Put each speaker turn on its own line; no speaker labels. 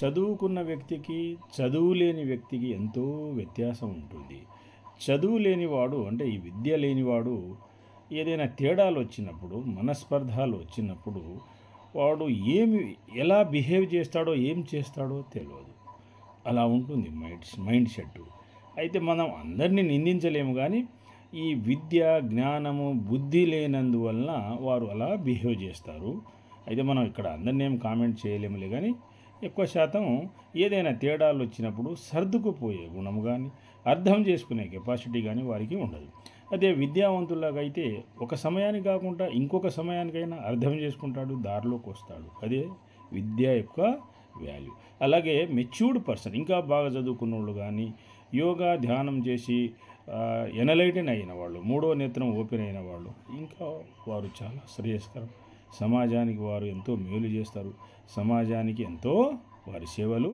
చదువుకున్న వ్యక్తికి, చదువు లేని వ్యక్తికి ఎంతో వ్యత్యాసం ఉంటుంది. చదువు లేనివాడు అంటే ఈ విద్య లేనివాడు ఏదైనా తేడాలు వచ్చినప్పుడు, మనస్పర్ధాలు వచ్చినప్పుడు వాడు ఎలా బిహేవ్ చేస్తాడో, ఏం చేస్తాడో తెలియదు. అలా ఉంటుంది మైండ్ సెట్. అయితే మనం అందరినీ నిందించలేము కానీ ఈ విద్య, జ్ఞానము, బుద్ధి లేనందువలన వారు అలా బిహేవ్ చేస్తారు. అయితే మనం ఇక్కడ అందరినీ ఏం కామెంట్ చేయలేములే కానీ ఎక్కువ శాతం ఏదైనా తేడాలు వచ్చినప్పుడు సర్దుకుపోయే గుణము కానీ, అర్థం చేసుకునే కెపాసిటీ కానీ వారికి ఉండదు. అదే విద్యావంతులాగా అయితే ఒక సమయానికి కాకుండా ఇంకొక సమయానికైనా అర్థం చేసుకుంటాడు, దారిలోకి వస్తాడు. అదే విద్య యొక్క వాల్యూ. అలాగే మెచ్యూర్డ్ పర్సన్, ఇంకా బాగా చదువుకున్న వాళ్ళు కానీ, యోగా ధ్యానం చేసి ఎనలైటన్ అయిన వాళ్ళు, మూడో నేత్రం ఓపెన్ అయిన వాళ్ళు, ఇంకా వారు చాలా శ్రేయస్కరం. సమాజానికి వారు ఎంతో మేలు చేస్తారు. సమాజానికి ఎంతో వారి సేవలు